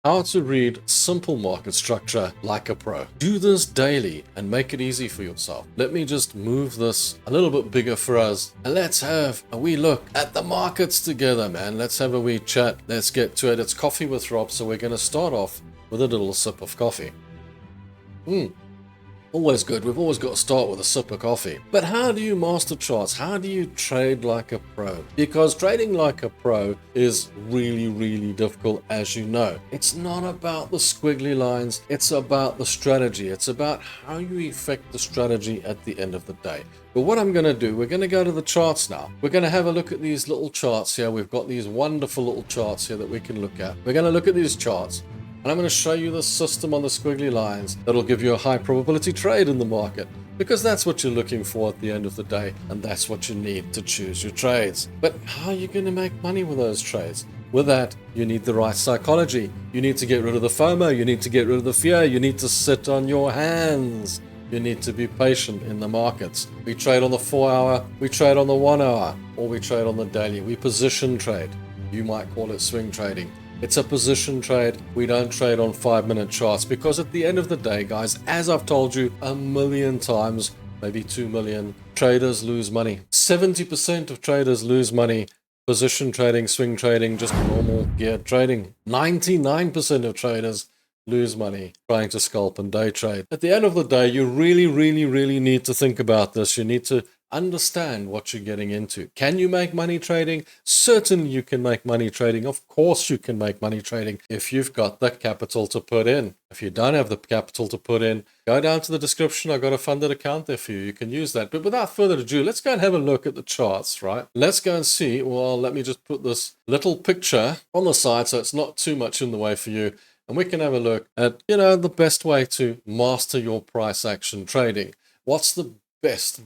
How to read simple market structure like a pro. Do this daily and make it easy for yourself. Let me just move this a little bit bigger for us and let's have a wee look at the markets together, man. Let's have a wee chat. Let's get to it. It's Coffee with Rob, so we're going to start off with a little sip of coffee. Always good. We've always got to start with a sip of coffee. But how do you master charts? How do you trade like a pro? Because trading like a pro is really, really difficult, as you know. It's not about the squiggly lines. It's about the strategy. It's about how you effect the strategy at the end of the day. But what I'm going to do, we're going to go to the charts now. We're going to have a look at these little charts here. We've got these wonderful little charts here that we can look at. We're going to look at these charts. And I'm going to show you the system on the squiggly lines that'll give you a high probability trade in the market, because that's what you're looking for at the end of the day, and that's what you need to choose your trades. But how are you going to make money with those trades? With that, you need the right psychology. You need to get rid of the FOMO. You need to get rid of the fear. You need to sit on your hands. You need to be patient in the markets. We trade on the 4-hour, we trade on the 1-hour, or we trade on the daily. We position trade. You might call it swing trading. It's a position trade. We don't trade on 5-minute charts, because at the end of the day, guys, as I've told you a million times, maybe 2 million, traders lose money. 70% of traders lose money. Position trading, swing trading, just normal geared trading. 99% of traders lose money trying to scalp and day trade. At the end of the day, you really need to think about this. You need to understand what you're getting into. Can you make money trading? Certainly you can make money trading. Of course you can make money trading if you've got the capital to put in. If you don't have the capital to put in, go down to the description. I've got a funded account there for you. You can use that. But without further ado, let's go and have a look at the charts, right? Let's go and see. Well, let me just put this little picture on the side so it's not too much in the way for you. And we can have a look at, the best way to master your price action trading. What's the best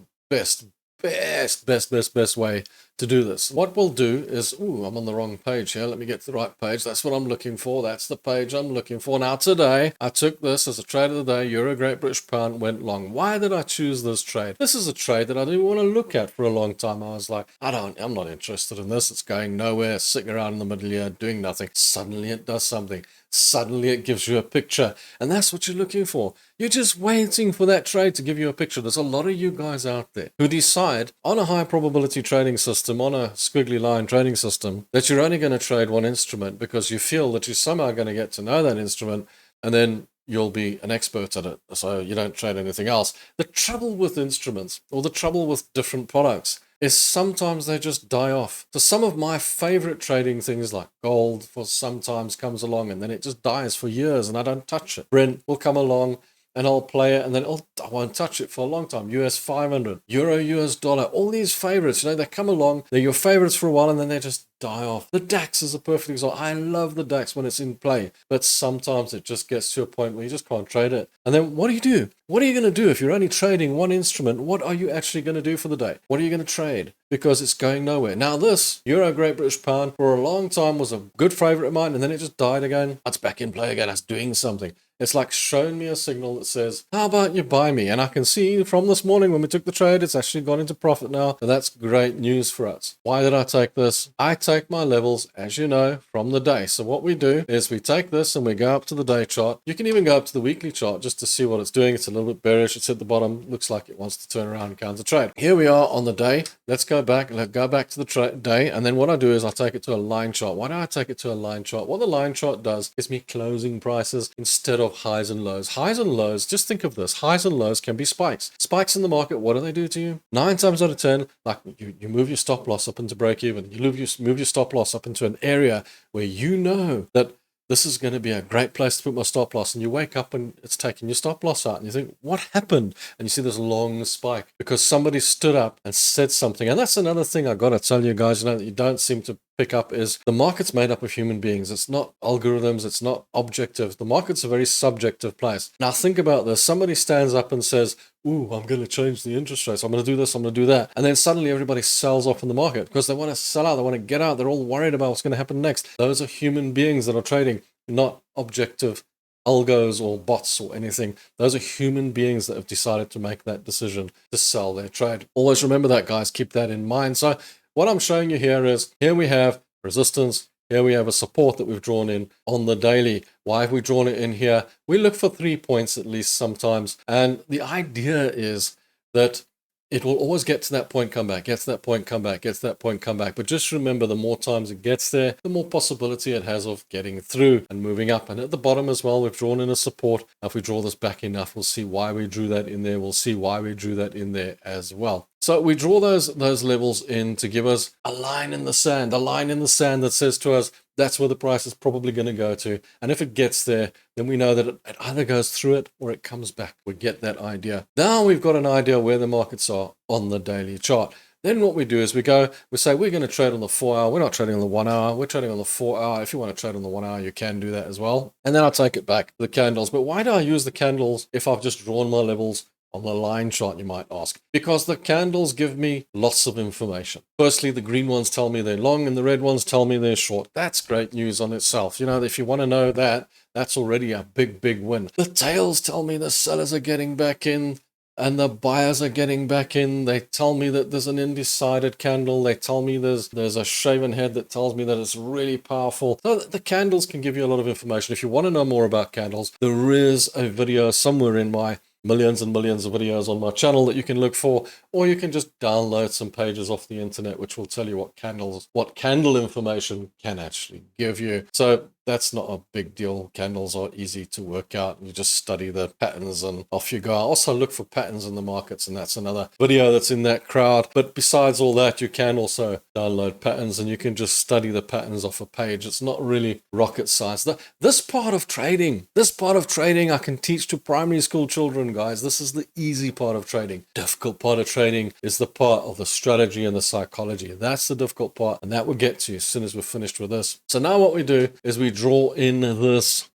way to do this? What we'll do is, I'm on the wrong page here. Let me get to the right page. That's what I'm looking for. That's the page I'm looking for. Now today, I took this as a trade of the day. Euro Great British Pound went long. Why did I choose this trade? This is a trade that I didn't want to look at for a long time. I was like, I'm not interested in this. It's going nowhere, sitting around in the middle here, doing nothing. Suddenly it does something. Suddenly it gives you a picture. And that's what you're looking for. You're just waiting for that trade to give you a picture. There's a lot of you guys out there who decide on a high probability trading system, on a squiggly line trading system, that you're only going to trade one instrument because you feel that you're somehow going to get to know that instrument, and then you'll be an expert at it, so you don't trade anything else. The trouble with instruments, or the trouble with different products, is sometimes they just die off. So some of my favorite trading things, like gold, for sometimes comes along and then it just dies for years and I don't touch it. Brent will come along and I'll play it and then I won't touch it for a long time. US 500, Euro, US dollar, all these favorites, they come along, they're your favorites for a while and then they just die off. The DAX is a perfect example. I love the DAX when it's in play, but sometimes it just gets to a point where you just can't trade it. And then what do you do? What are you going to do if you're only trading one instrument? What are you actually going to do for the day? What are you going to trade? Because it's going nowhere. Now this Euro Great British Pound for a long time was a good favorite of mine, and then it just died again. It's back in play again. It's doing something. It's like showing me a signal that says, how about you buy me? And I can see from this morning when we took the trade, it's actually gone into profit now. So that's great news for us. Why did I take this? I take my levels, as you know, from the day. So what we do is we take this and we go up to the day chart. You can even go up to the weekly chart just to see what it's doing. It's a little bit bearish. It's at the bottom. Looks like it wants to turn around and counter trade. Here we are on the day. Let's go back. Let's go back to the day. And then what I do is I take it to a line chart. Why do I take it to a line chart? What the line chart does is me closing prices instead of highs and lows. Highs and lows, just think of this. Highs and lows can be spikes. Spikes in the market, what do they do to you? 9 times out of 10, like you move your stop loss up into break even. You move your stop loss up into an area where you know that this is going to be a great place to put my stop loss. And you wake up and it's taking your stop loss out. And you think, what happened? And you see this long spike because somebody stood up and said something. And that's another thing I got to tell you guys, that you don't seem to pick up, is the market's made up of human beings. It's not algorithms. It's not objective. The market's a very subjective place. Now think about this. Somebody stands up and says, I'm going to change the interest rates. I'm going to do this. I'm going to do that. And then suddenly everybody sells off in the market because they want to sell out. They want to get out. They're all worried about what's going to happen next. Those are human beings that are trading, not objective algos or bots or anything. Those are human beings that have decided to make that decision to sell their trade. Always remember that, guys. Keep that in mind. So what I'm showing you here is, here we have resistance, Here we have a support that we've drawn in on the daily. Why have we drawn it in here? We look for 3 points at least sometimes. And the idea is that it will always get to that point, come back, gets to that point, come back, gets to that point, come back. But just remember, the more times it gets there, the more possibility it has of getting through and moving up. And at the bottom as well, we've drawn in a support. If we draw this back enough, we'll see why we drew that in there. We'll see why we drew that in there as well. So we draw those levels in to give us a line in the sand that says to us, that's where the price is probably going to go to. And if it gets there, then we know that it either goes through it or it comes back. We get that idea. Now we've got an idea where the markets are on the daily chart. Then what we do is we say we're going to trade on the 4 hour. We're not trading on the 1 hour. We're trading on the 4 hour. If you want to trade on the 1 hour, you can do that as well. And then I'll take it back to the candles. But why do I use the candles if I've just drawn my levels on the line chart, you might ask? Because the candles give me lots of information. Firstly, the green ones tell me they're long and the red ones tell me they're short. That's great news on itself. You know, if you want to know that, that's already a big, big win. The tails tell me the sellers are getting back in and the buyers are getting back in. They tell me that there's an undecided candle. They tell me there's a shaven head that tells me that it's really powerful. So the candles can give you a lot of information. If you want to know more about candles, there is a video somewhere in my millions and millions of videos on my channel that you can look for, or you can just download some pages off the internet which will tell you what candle information can actually give you. So that's not a big deal. Candles are easy to work out. You just study the patterns and off you go. I also look for patterns in the markets, and that's another video that's in that crowd. But besides all that, you can also download patterns and you can just study the patterns off a page. It's not really rocket science. This part of trading I can teach to primary school children, guys. This is the easy part of trading. Difficult part of trading is the part of the strategy and the psychology. That's the difficult part, and that we'll get to as soon as we're finished with this. So now what we do is we draw in this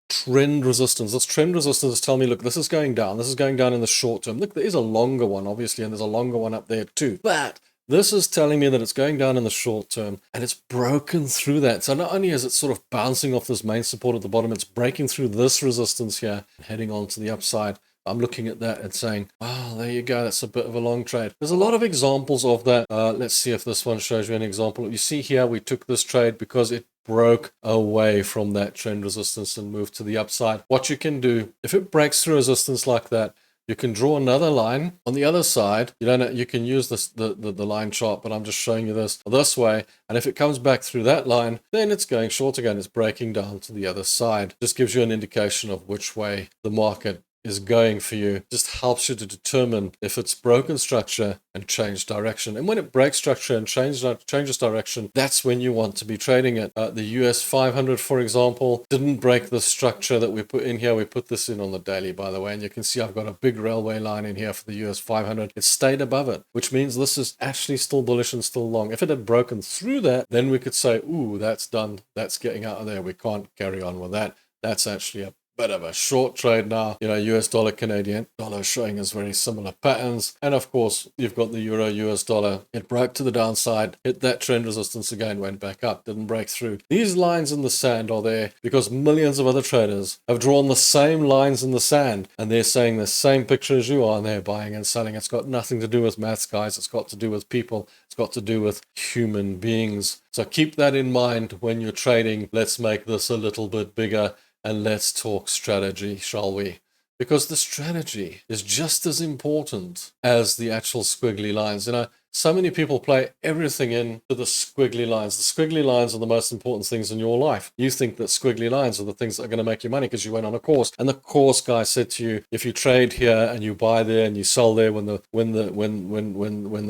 trend resistance. This trend resistance is telling me, look, this is going down. This is going down in the short term. Look, there is a longer one, obviously, and there's a longer one up there too. But this is telling me that it's going down in the short term, and it's broken through that. So not only is it sort of bouncing off this main support at the bottom, it's breaking through this resistance here and heading on to the upside. I'm looking at that and saying, wow, there you go. That's a bit of a long trade. There's a lot of examples of that. Let's see if this one shows you an example. You see here, we took this trade because it broke away from that trend resistance and moved to the upside. What you can do, if it breaks through resistance like that, you can draw another line on the other side. You can use the line chart, but I'm just showing you this way. And if it comes back through that line, then it's going short again. It's breaking down to the other side. Just gives you an indication of which way the market is going for you. Just helps you to determine if it's broken structure and changed direction. And when it breaks structure and changes direction, that's when you want to be trading it. The US 500, for example, didn't break the structure that we put in here. We put this in on the daily, by the way, and you can see I've got a big railway line in here for the US 500. It stayed above it, which means this is actually still bullish and still long. If it had broken through that, then we could say, ooh, that's done. That's getting out of there. We can't carry on with that. That's actually a bit of a short trade now. You know, US dollar, Canadian dollar showing us very similar patterns. And of course, you've got the euro, US dollar. It broke to the downside, hit that trend resistance again, went back up, didn't break through. These lines in the sand are there because millions of other traders have drawn the same lines in the sand, and they're saying the same picture as you are, and they're buying and selling. It's got nothing to do with maths, guys. It's got to do with people. It's got to do with human beings. So keep that in mind when you're trading. Let's make this a little bit bigger. And let's talk strategy, shall we? Because the strategy is just as important as the actual squiggly lines. You know, so many people play everything into the squiggly lines. The squiggly lines are the most important things in your life. You think that squiggly lines are the things that are going to make you money because you went on a course. And the course guy said to you, if you trade here and you buy there and you sell there, when the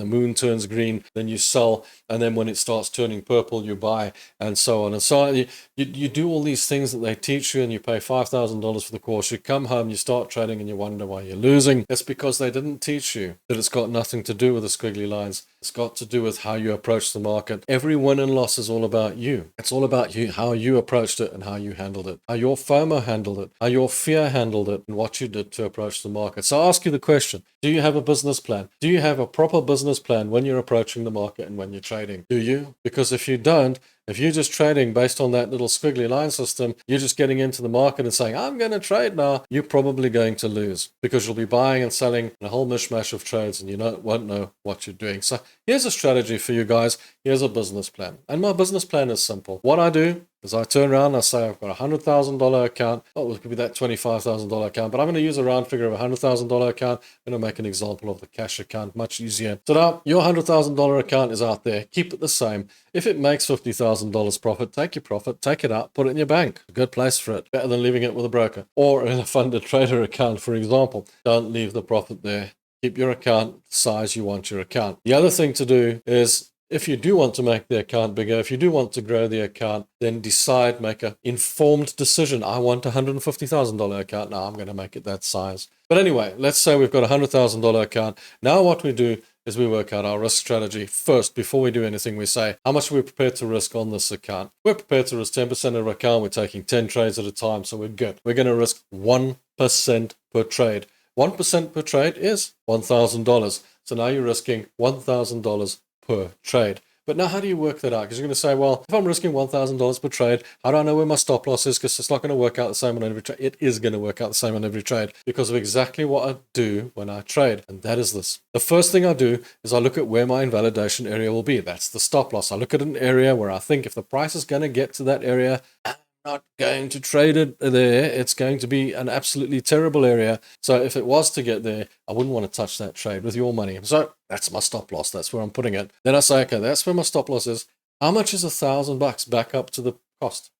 moon turns green, then you sell, and then when it starts turning purple, you buy, and so on and so on. You do all these things that they teach you, and you pay $5,000 for the course. You come home, you start trading, and you wonder why you're losing. That's because they didn't teach you that it's got nothing to do with the squiggly lines. It's got to do with how you approach the market. Every win and loss is all about you. It's all about you, how you approached it and how you handled it, how your FOMO handled it, how your fear handled it, and what you did to approach the market. So I ask you the question, do you have a business plan? Do you have a proper business plan when you're approaching the market and when you're trading? Do you? Because if you don't, If you're just trading based on that little squiggly line system, you're just getting into the market and saying, I'm going to trade now, you're probably going to lose because you'll be buying and selling a whole mishmash of trades and you won't know what you're doing. So here's a strategy for you guys. Here's a business plan. And my business plan is simple. What I do is I turn around and I say I've got a $100,000 account. Oh, it could be that $25,000 account, but I'm going to use a round figure of a $100,000 account. I'm going to make an example of the cash account, much easier. So now your $100,000 account is out there. Keep it the same. If it makes $50,000 profit, take your profit, take it out, put it in your bank. A good place for it. Better than leaving it with a broker or in a funded trader account, for example. Don't leave the profit there. Keep your account the size you want your account. The other thing to do is, if you do want to make the account bigger, if you do want to grow the account, then decide, make an informed decision. I want a $150,000 account. Now I'm going to make it that size. But anyway, let's say we've got a $100,000 account. Now what we do is we work out our risk strategy first. Before we do anything, we say, how much are we prepared to risk on this account? We're prepared to risk 10% of our account. We're taking 10 trades at a time, so we're good. We're going to risk 1% per trade. 1% per trade is $1,000. So now you're risking $1,000 per trade. But now how do you work that out? Because you're going to say, well, if I'm risking $1,000 per trade, how do I know where my stop loss is? Because it's not going to work out the same on every trade. It is going to work out the same on every trade because of exactly what I do when I trade. And that is this. The first thing I do is I look at where my invalidation area will be. That's the stop loss. I look at an area where I think if the price is going to get to that area, not going to trade it there. It's going to be an absolutely terrible area. So if it was to get there, I wouldn't want to touch that trade with your money. So that's my stop loss. That's where I'm putting it. Then I say, okay, that's where my stop loss is. How much is $1,000 back up to the cost?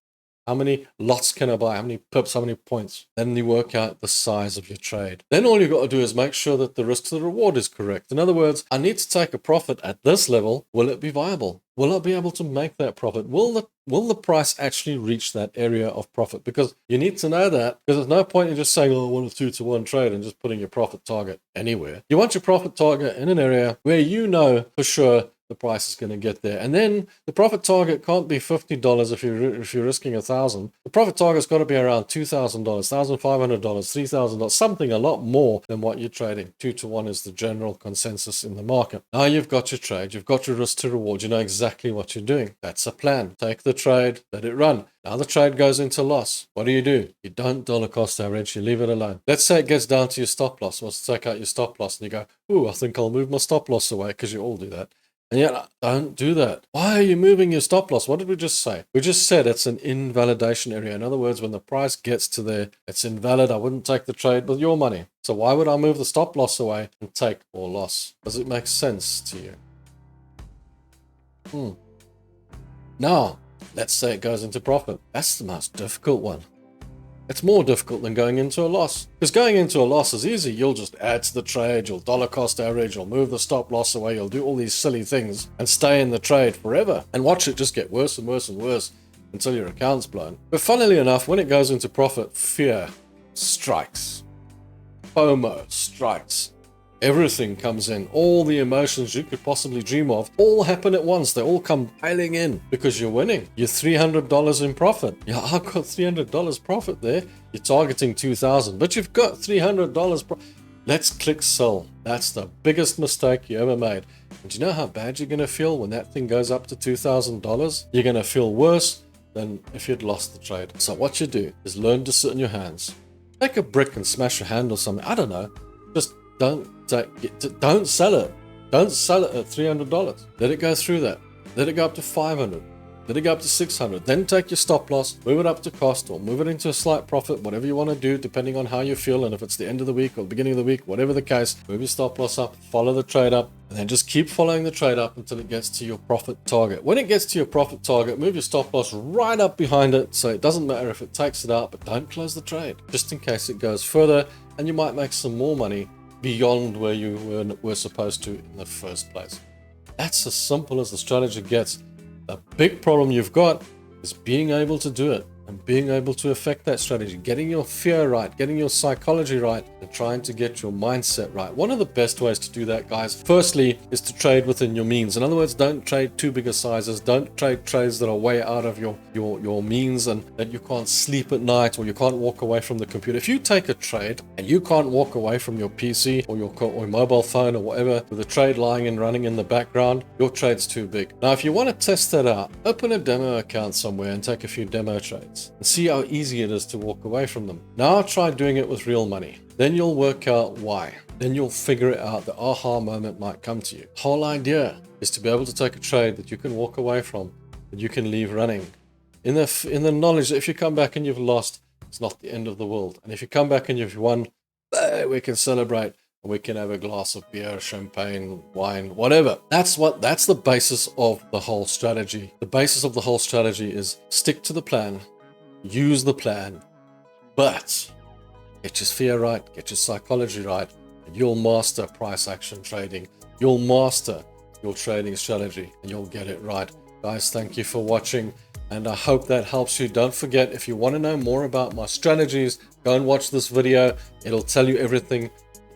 How many lots can I buy? How many pips? How many points? Then you work out the size of your trade. Then all you've got to do is make sure that the risk to the reward is correct. In other words, I need to take a profit at this level. Will it be viable? Will I be able to make that profit? Will the price actually reach that area of profit? Because you need to know that, because there's no point in just saying, oh, I want a 2-to-1 trade and just putting your profit target anywhere. You want your profit target in an area where you know for sure the price is going to get there. And then the profit target can't be $50 if you're risking $1,000. The profit target's got to be around $2,000, $1,500, $3,000, something a lot more than what you're trading. 2-to-1 is the general consensus in the market. Now you've got your trade, you've got your risk to reward, you know exactly what you're doing. That's a plan. Take the trade, let it run. Now the trade goes into loss. What do? You don't dollar cost average, you leave it alone. Let's say it gets down to your stop loss. Let's take out your stop loss and you go, ooh, I think I'll move my stop loss away, because you all do that. And yet, don't do that. Why are you moving your stop loss? What did we just say? We just said it's an invalidation area. In other words, when the price gets to there, it's invalid. I wouldn't take the trade with your money. So why would I move the stop loss away and take more loss? Does it make sense to you? Now, let's say it goes into profit. That's the most difficult one. It's more difficult than going into a loss. Because going into a loss is easy. You'll just add to the trade, you'll dollar cost average, you'll move the stop loss away, you'll do all these silly things and stay in the trade forever and watch it just get worse and worse and worse until your account's blown. But funnily enough, when it goes into profit, fear strikes. FOMO strikes. Everything comes in. All the emotions you could possibly dream of all happen at once. They all come piling in because you're winning. You're $300 in profit. Yeah, I've got $300 profit there. You're targeting $2,000, but you've got $300 profit. Let's click sell. That's the biggest mistake you ever made. And do you know how bad you're going to feel when that thing goes up to $2,000? You're going to feel worse than if you'd lost the trade. So what you do is learn to sit in your hands. Take a brick and smash your hand or something. I don't know. Just don't sell it. Don't sell it at $300. Let it go through that. Let it go up to $500. Let it go up to $600. Then take your stop loss, move it up to cost, or move it into a slight profit, whatever you want to do, depending on how you feel. And if it's the end of the week or the beginning of the week, whatever the case, move your stop loss up, follow the trade up, and then just keep following the trade up until it gets to your profit target. When it gets to your profit target, move your stop loss right up behind it. So it doesn't matter if it takes it out, but don't close the trade, just in case it goes further and you might make some more money beyond where you were supposed to in the first place. That's as simple as the strategy gets. The big problem you've got is being able to do it and being able to affect that strategy, getting your fear right, getting your psychology right, and trying to get your mindset right. One of the best ways to do that, guys, firstly, is to trade within your means. In other words, don't trade too big of sizes. Don't trade trades that are way out of your means and that you can't sleep at night or you can't walk away from the computer. If you take a trade and you can't walk away from your PC or your mobile phone or whatever with a trade lying and running in the background, your trade's too big. Now, if you want to test that out, open a demo account somewhere and take a few demo trades and see how easy it is to walk away from them. Now try doing it with real money. Then you'll work out why. Then you'll figure it out. The aha moment might come to you. Whole idea is to be able to take a trade that you can walk away from, that you can leave running, in the knowledge that if you come back and you've lost, it's not the end of the world. And if you come back and you've won, we can celebrate and we can have a glass of beer, champagne, wine, whatever. That's the basis of the whole strategy. The basis of the whole strategy is stick to the plan, use the plan, but get your fear right, get your psychology right, and you'll master price action trading. You'll master your trading strategy and you'll get it right. Guys, thank you for watching. And I hope that helps you. Don't forget, if you want to know more about my strategies, go and watch this video. It'll tell you everything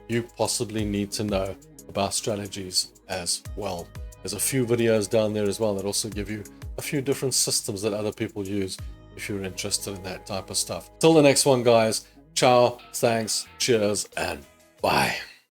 you possibly need to know about strategies as well. There's a few videos down there as well that also give you a few different systems that other people use if you're interested in that type of stuff. Till the next one, guys. Ciao, thanks, cheers, and bye.